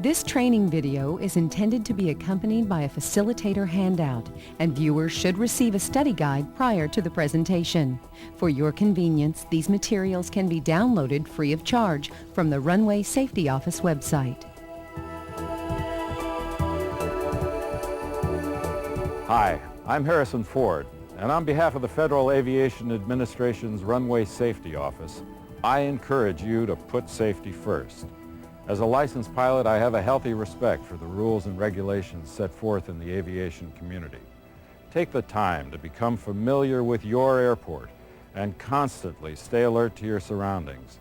This training video is intended to be accompanied by a facilitator handout, and viewers should receive a study guide prior to the presentation. For your convenience, these materials can be downloaded free of charge from the Runway Safety Office website. Hi, I'm Harrison Ford, and on behalf of the Federal Aviation Administration's Runway Safety Office, I encourage you to put safety first. As a licensed pilot, I have a healthy respect for the rules and regulations set forth in the aviation community. Take the time to become familiar with your airport and constantly stay alert to your surroundings.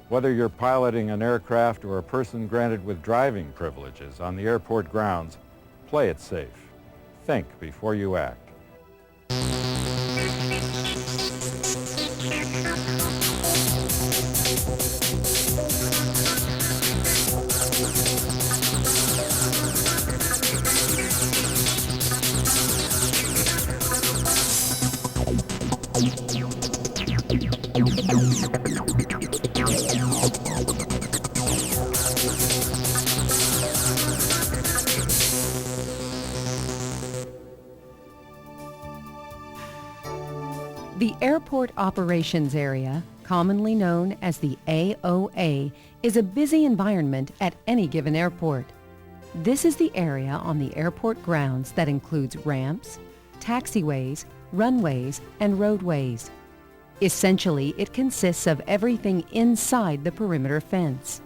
Whether you're piloting an aircraft or a person granted with driving privileges on the airport grounds, play it safe. Think before you act. The Airport Operations Area, commonly known as the AOA, is a busy environment at any given airport. This is the area on the airport grounds that includes ramps, taxiways, runways, and roadways. Essentially, it consists of everything inside the perimeter fence.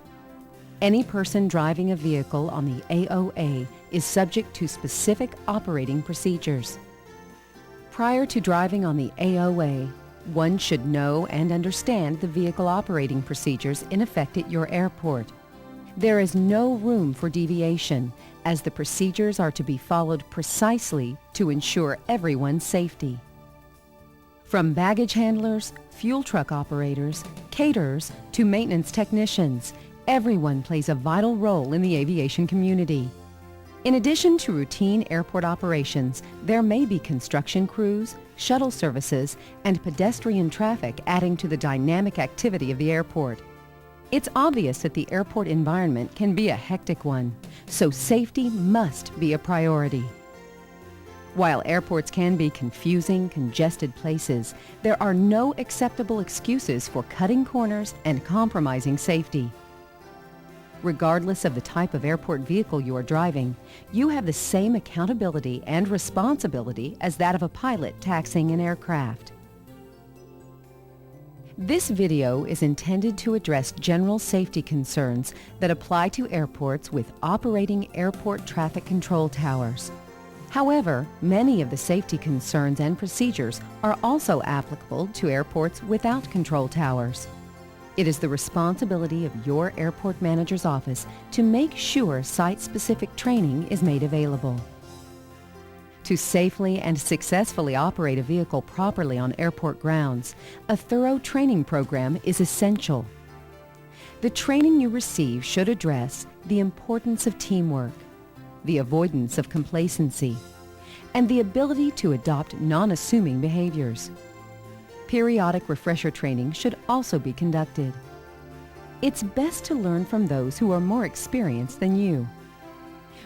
Any person driving a vehicle on the AOA is subject to specific operating procedures. Prior to driving on the AOA, one should know and understand the vehicle operating procedures in effect at your airport. There is no room for deviation, as the procedures are to be followed precisely to ensure everyone's safety. From baggage handlers, fuel truck operators, caterers, to maintenance technicians, everyone plays a vital role in the aviation community. In addition to routine airport operations, there may be construction crews, shuttle services, and pedestrian traffic adding to the dynamic activity of the airport. It's obvious that the airport environment can be a hectic one, so safety must be a priority. While airports can be confusing, congested places, there are no acceptable excuses for cutting corners and compromising safety. Regardless of the type of airport vehicle you are driving, you have the same accountability and responsibility as that of a pilot taxiing an aircraft. This video is intended to address general safety concerns that apply to airports with operating airport traffic control towers. However, many of the safety concerns and procedures are also applicable to airports without control towers. It is the responsibility of your airport manager's office to make sure site-specific training is made available. To safely and successfully operate a vehicle properly on airport grounds, a thorough training program is essential. The training you receive should address the importance of teamwork, the avoidance of complacency, and the ability to adopt non-assuming behaviors. Periodic refresher training should also be conducted. It's best to learn from those who are more experienced than you.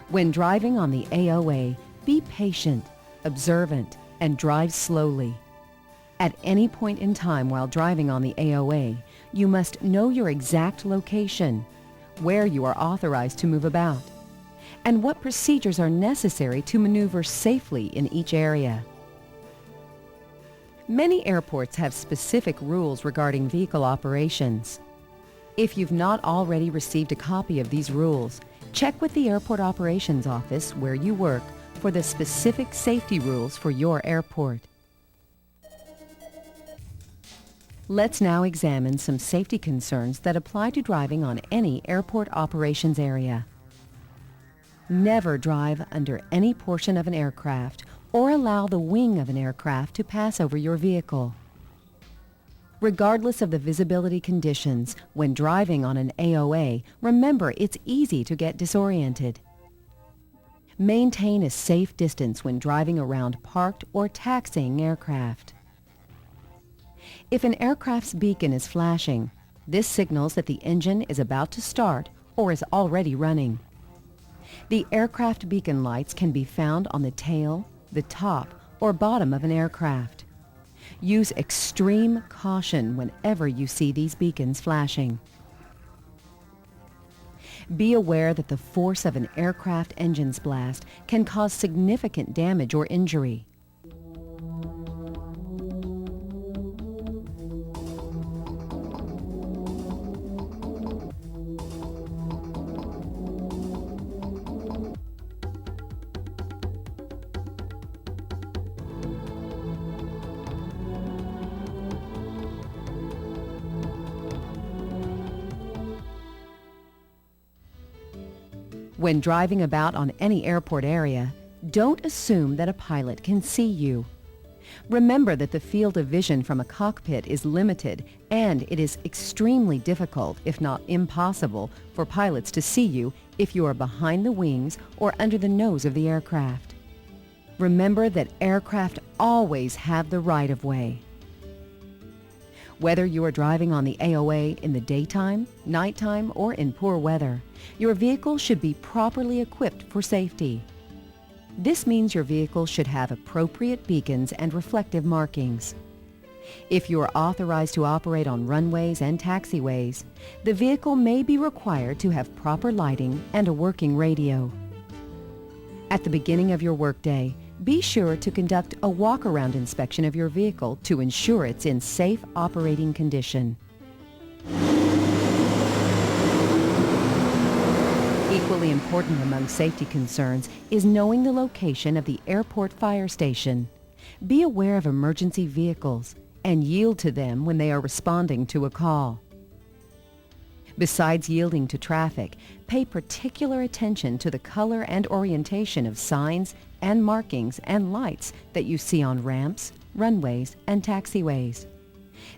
When driving on the AOA, be patient, observant, and drive slowly. At any point in time while driving on the AOA, you must know your exact location, where you are authorized to move about, and what procedures are necessary to maneuver safely in each area. Many airports have specific rules regarding vehicle operations. If you've not already received a copy of these rules, check with the Airport Operations Office where you work for the specific safety rules for your airport. Let's now examine some safety concerns that apply to driving on any airport operations area. Never drive under any portion of an aircraft or allow the wing of an aircraft to pass over your vehicle. Regardless of the visibility conditions, when driving on an AOA, remember it's easy to get disoriented. Maintain a safe distance when driving around parked or taxiing aircraft. If an aircraft's beacon is flashing, this signals that the engine is about to start or is already running. The aircraft beacon lights can be found on the tail, the top, or bottom of an aircraft. Use extreme caution whenever you see these beacons flashing. Be aware that the force of an aircraft engine's blast can cause significant damage or injury. When driving about on any airport area, don't assume that a pilot can see you. Remember that the field of vision from a cockpit is limited, and it is extremely difficult, if not impossible, for pilots to see you if you are behind the wings or under the nose of the aircraft. Remember that aircraft always have the right-of-way. Whether you are driving on the AOA in the daytime, nighttime, or in poor weather, your vehicle should be properly equipped for safety. This means your vehicle should have appropriate beacons and reflective markings. If you are authorized to operate on runways and taxiways, the vehicle may be required to have proper lighting and a working radio. At the beginning of your workday, be sure to conduct a walk-around inspection of your vehicle to ensure it's in safe operating condition. Equally important among safety concerns is knowing the location of the airport fire station. Be aware of emergency vehicles and yield to them when they are responding to a call. Besides yielding to traffic, pay particular attention to the color and orientation of signs and markings and lights that you see on ramps, runways, and taxiways.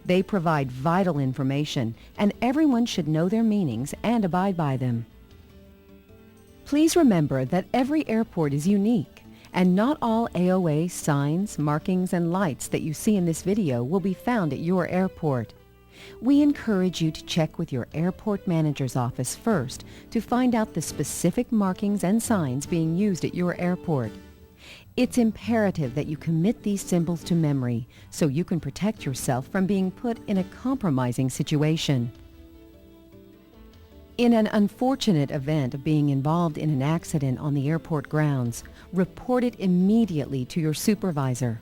They provide vital information, and everyone should know their meanings and abide by them. Please remember that every airport is unique, and not all AOA signs, markings, and lights that you see in this video will be found at your airport. We encourage you to check with your airport manager's office first to find out the specific markings and signs being used at your airport. It's imperative that you commit these symbols to memory so you can protect yourself from being put in a compromising situation. In an unfortunate event of being involved in an accident on the airport grounds, report it immediately to your supervisor.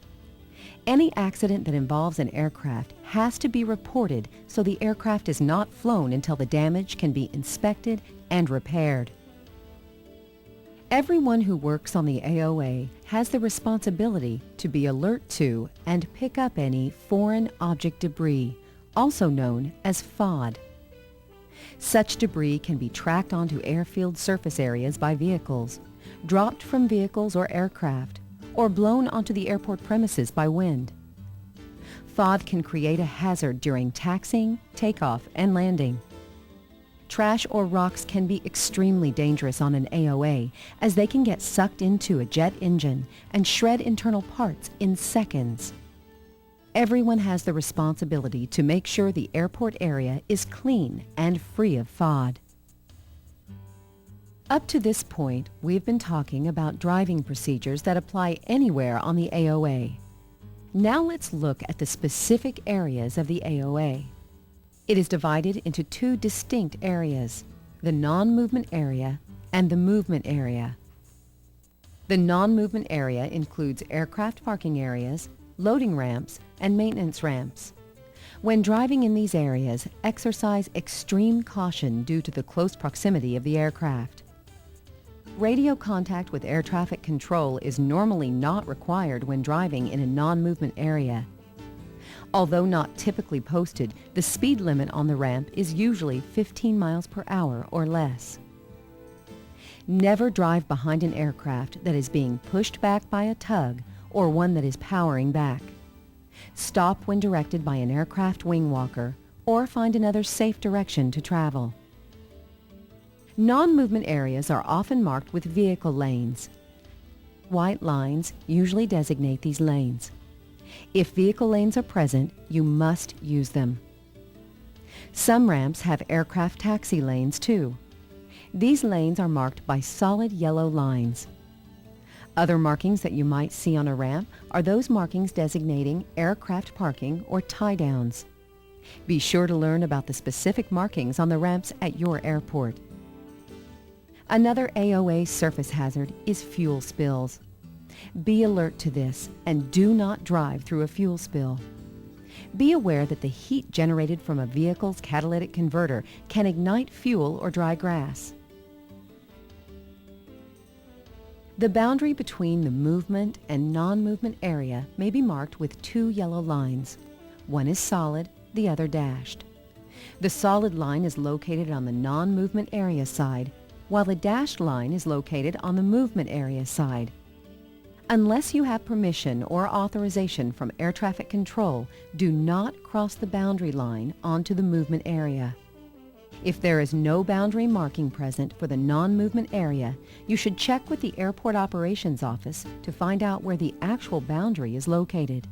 Any accident that involves an aircraft has to be reported so the aircraft is not flown until the damage can be inspected and repaired. Everyone who works on the AOA has the responsibility to be alert to and pick up any foreign object debris, also known as FOD. Such debris can be tracked onto airfield surface areas by vehicles, dropped from vehicles or aircraft, or blown onto the airport premises by wind. FOD can create a hazard during taxiing, takeoff, and landing. Trash or rocks can be extremely dangerous on an AOA as they can get sucked into a jet engine and shred internal parts in seconds. Everyone has the responsibility to make sure the airport area is clean and free of FOD. Up to this point, we've been talking about driving procedures that apply anywhere on the AOA. Now let's look at the specific areas of the AOA. It is divided into two distinct areas, the non-movement area and the movement area. The non-movement area includes aircraft parking areas, loading ramps, and maintenance ramps. When driving in these areas, exercise extreme caution due to the close proximity of the aircraft. Radio contact with air traffic control is normally not required when driving in a non-movement area. Although not typically posted, the speed limit on the ramp is usually 15 miles per hour or less. Never drive behind an aircraft that is being pushed back by a tug or one that is powering back. Stop when directed by an aircraft wing walker or find another safe direction to travel. Non-movement areas are often marked with vehicle lanes. White lines usually designate these lanes. If vehicle lanes are present, you must use them. Some ramps have aircraft taxi lanes too. These lanes are marked by solid yellow lines. Other markings that you might see on a ramp are those markings designating aircraft parking or tie-downs. Be sure to learn about the specific markings on the ramps at your airport. Another AOA surface hazard is fuel spills. Be alert to this and do not drive through a fuel spill. Be aware that the heat generated from a vehicle's catalytic converter can ignite fuel or dry grass. The boundary between the movement and non-movement area may be marked with two yellow lines. One is solid, the other dashed. The solid line is located on the non-movement area side, while the dashed line is located on the movement area side. Unless you have permission or authorization from air traffic control, do not cross the boundary line onto the movement area. If there is no boundary marking present for the non-movement area, you should check with the Airport Operations Office to find out where the actual boundary is located.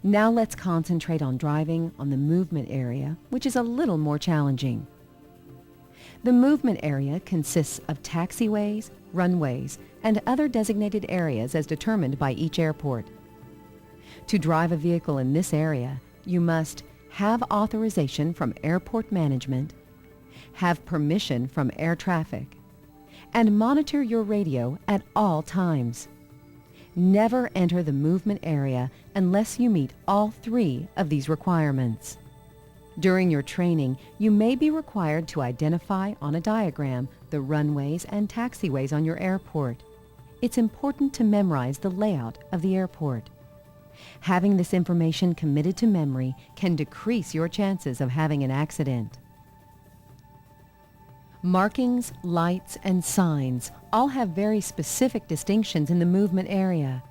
Now let's concentrate on driving on the movement area, which is a little more challenging. The movement area consists of taxiways, runways, and other designated areas as determined by each airport. To drive a vehicle in this area, you must have authorization from airport management, have permission from air traffic, and monitor your radio at all times. Never enter the movement area unless you meet all three of these requirements. During your training, you may be required to identify on a diagram the runways and taxiways on your airport. It's important to memorize the layout of the airport. Having this information committed to memory can decrease your chances of having an accident. Markings, lights, and signs all have very specific distinctions in the movement area.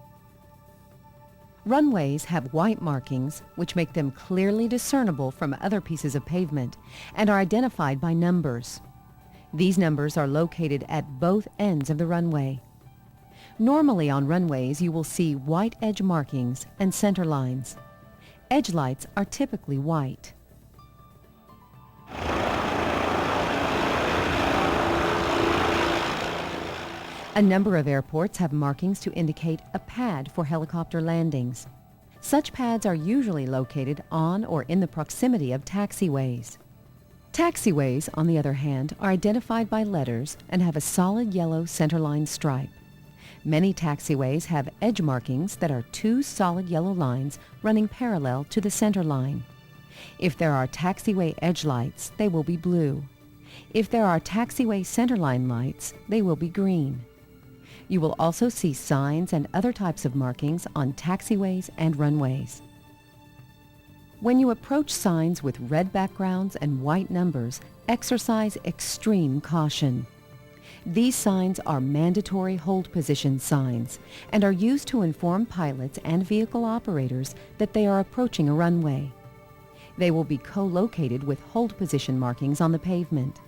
Runways have white markings, which make them clearly discernible from other pieces of pavement and are identified by numbers. These numbers are located at both ends of the runway. Normally on runways, you will see white edge markings and center lines. Edge lights are typically white. A number of airports have markings to indicate a pad for helicopter landings. Such pads are usually located on or in the proximity of taxiways. Taxiways, on the other hand, are identified by letters and have a solid yellow centerline stripe. Many taxiways have edge markings that are two solid yellow lines running parallel to the center line. If there are taxiway edge lights, they will be blue. If there are taxiway centerline lights, they will be green. You will also see signs and other types of markings on taxiways and runways. When you approach signs with red backgrounds and white numbers, exercise extreme caution. These signs are mandatory hold position signs and are used to inform pilots and vehicle operators that they are approaching a runway. They will be co-located with hold position markings on the pavement.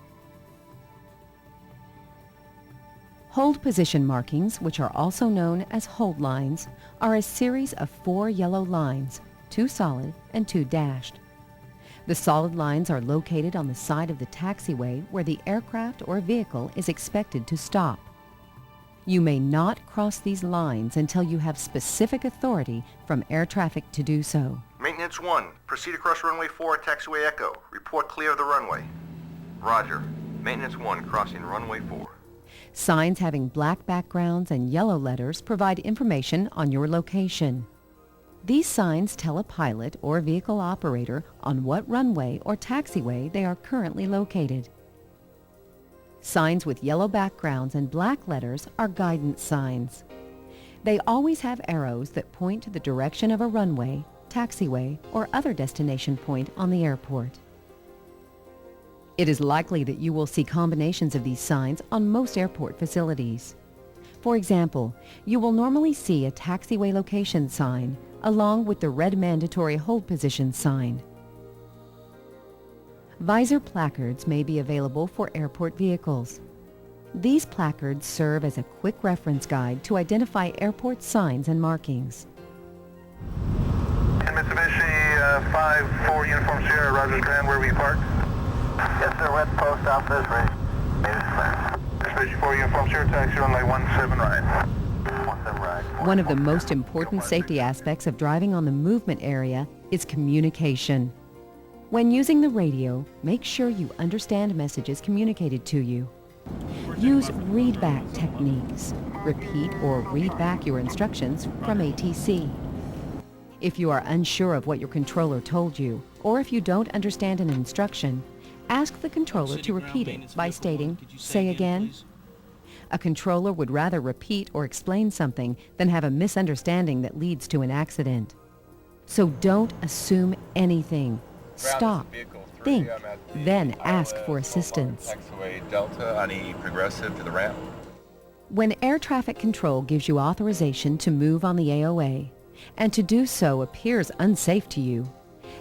Hold position markings, which are also known as hold lines, are a series of 4 yellow lines, 2 solid and 2 dashed. The solid lines are located on the side of the taxiway where the aircraft or vehicle is expected to stop. You may not cross these lines until you have specific authority from air traffic to do so. Maintenance 1, proceed across runway 4 at taxiway Echo. Report clear of the runway. Roger. Maintenance 1, crossing runway 4. Signs having black backgrounds and yellow letters provide information on your location. These signs tell a pilot or vehicle operator on what runway or taxiway they are currently located. Signs with yellow backgrounds and black letters are guidance signs. They always have arrows that point to the direction of a runway, taxiway, or other destination point on the airport. It is likely that you will see combinations of these signs on most airport facilities. For example, you will normally see a taxiway location sign along with the red mandatory hold position sign. Visor placards may be available for airport vehicles. These placards serve as a quick reference guide to identify airport signs and markings. Mitsubishi 5-4 Uniform Sierra, Roger Grand, where we park? Yes, sir, West Post Office, ready. Mitsubishi 4 Uniform Sierra, taxi runway 17 right. 17 right. One of the most important safety aspects of driving on the movement area is communication. When using the radio, make sure you understand messages communicated to you. Use readback techniques. Repeat or read back your instructions from ATC. If you are unsure of what your controller told you, or if you don't understand an instruction, ask the controller to repeat it by stating, "Say again." A controller would rather repeat or explain something than have a misunderstanding that leads to an accident. So don't assume anything. Stop, think, then ask for assistance. Taxiway Delta on E Progressive to the ramp. When air traffic control gives you authorization to move on the AOA, and to do so appears unsafe to you,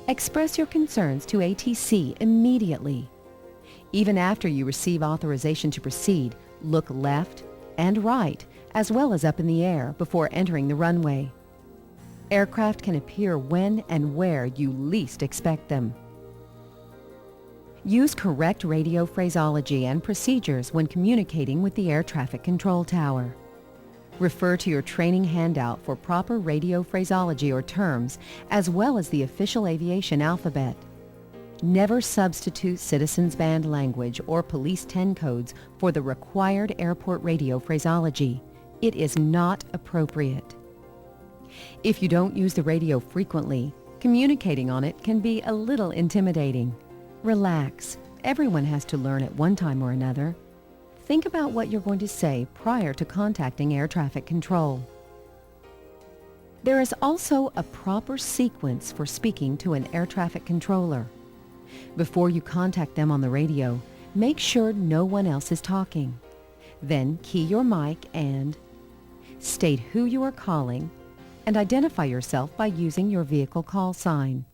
express your concerns to ATC immediately. Even after you receive authorization to proceed, look left and right, as well as up in the air before entering the runway. Aircraft can appear when and where you least expect them. Use correct radio phraseology and procedures when communicating with the air traffic control tower. Refer to your training handout for proper radio phraseology or terms, as well as the official aviation alphabet. Never substitute Citizens Band language or Police 10 codes for the required airport radio phraseology. It is not appropriate. If you don't use the radio frequently, communicating on it can be a little intimidating. Relax. Everyone has to learn at one time or another. Think about what you're going to say prior to contacting air traffic control. There is also a proper sequence for speaking to an air traffic controller. Before you contact them on the radio, make sure no one else is talking. Then key your mic and state who you are calling and identify yourself by using your vehicle call sign.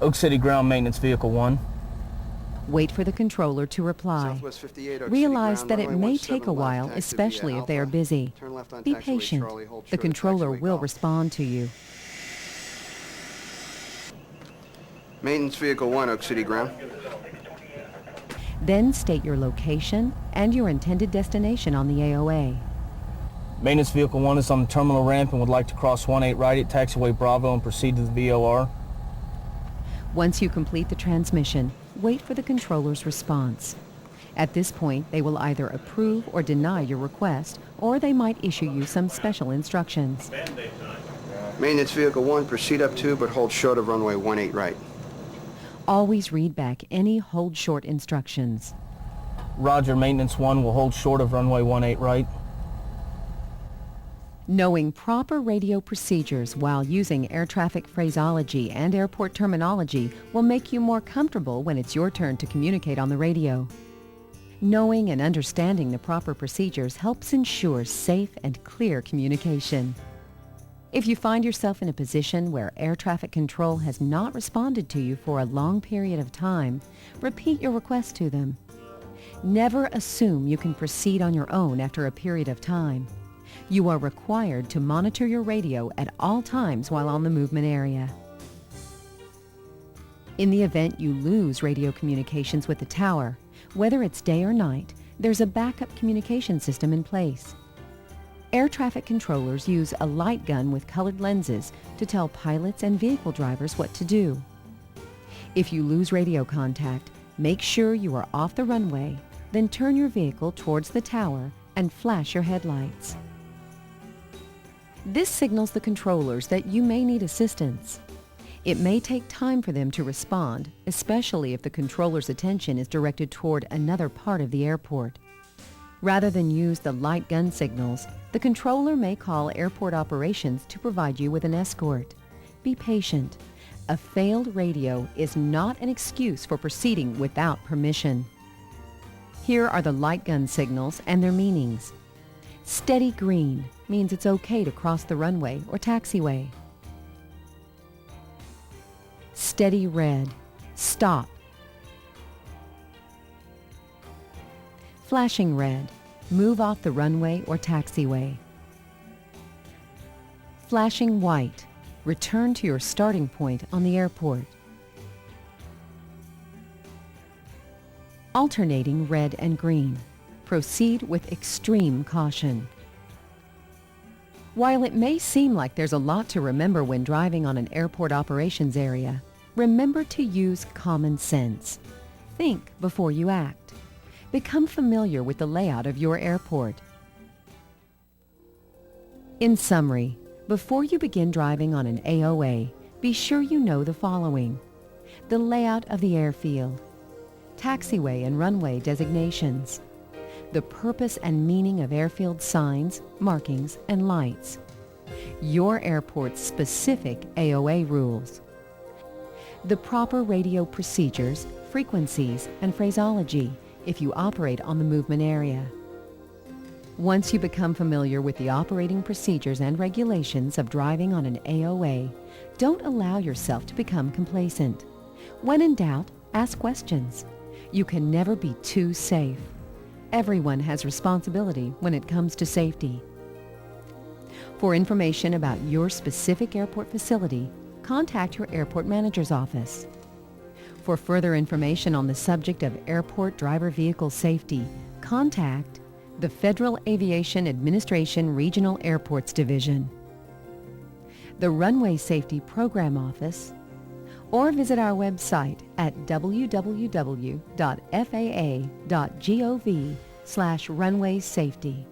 Oak City Ground Maintenance Vehicle 1. Wait for the controller to reply. Southwest 58, Oak Realize City that Ground, it may runway take a 17 while, left, taxi especially via if they are Alpha. busy. Turn left on Be taxiway patient. Charlie, hold The short of controller taxiway will Golf. respond to you. Maintenance Vehicle 1, Oak City Ground. Then state your location and your intended destination on the AOA. Maintenance Vehicle 1 is on the terminal ramp and would like to cross 18 right at taxiway Bravo and proceed to the VOR. Once you complete the transmission, wait for the controller's response. At this point, they will either approve or deny your request, or they might issue you some special instructions. Maintenance Vehicle 1, proceed up to but hold short of runway 18 right. Always read back any hold short instructions. Roger, Maintenance 1 will hold short of runway 18 right. Knowing proper radio procedures while using air traffic phraseology and airport terminology will make you more comfortable when it's your turn to communicate on the radio. Knowing and understanding the proper procedures helps ensure safe and clear communication. If you find yourself in a position where air traffic control has not responded to you for a long period of time, repeat your request to them. Never assume you can proceed on your own after a period of time. You are required to monitor your radio at all times while on the movement area. In the event you lose radio communications with the tower, whether it's day or night, there's a backup communication system in place. Air traffic controllers use a light gun with colored lenses to tell pilots and vehicle drivers what to do. If you lose radio contact, make sure you are off the runway, then turn your vehicle towards the tower and flash your headlights. This signals the controllers that you may need assistance. It may take time for them to respond, especially if the controller's attention is directed toward another part of the airport. Rather than use the light gun signals, the controller may call airport operations to provide you with an escort. Be patient. A failed radio is not an excuse for proceeding without permission. Here are the light gun signals and their meanings. Steady green means it's okay to cross the runway or taxiway. Steady red, stop. Flashing red, move off the runway or taxiway. Flashing white, return to your starting point on the airport. Alternating red and green, proceed with extreme caution. While it may seem like there's a lot to remember when driving on an airport operations area, remember to use common sense. Think before you act. Become familiar with the layout of your airport. In summary, before you begin driving on an AOA, be sure you know the following: the layout of the airfield, taxiway and runway designations, the purpose and meaning of airfield signs, markings, and lights, your airport's specific AOA rules, the proper radio procedures, frequencies, and phraseology if you operate on the movement area. Once you become familiar with the operating procedures and regulations of driving on an AOA, don't allow yourself to become complacent. When in doubt, ask questions. You can never be too safe. Everyone has responsibility when it comes to safety. For information about your specific airport facility, contact your airport manager's office. For further information on the subject of airport driver vehicle safety, contact the Federal Aviation Administration Regional Airports Division, the Runway Safety Program Office, or visit our website at www.faa.gov/runwaysafety.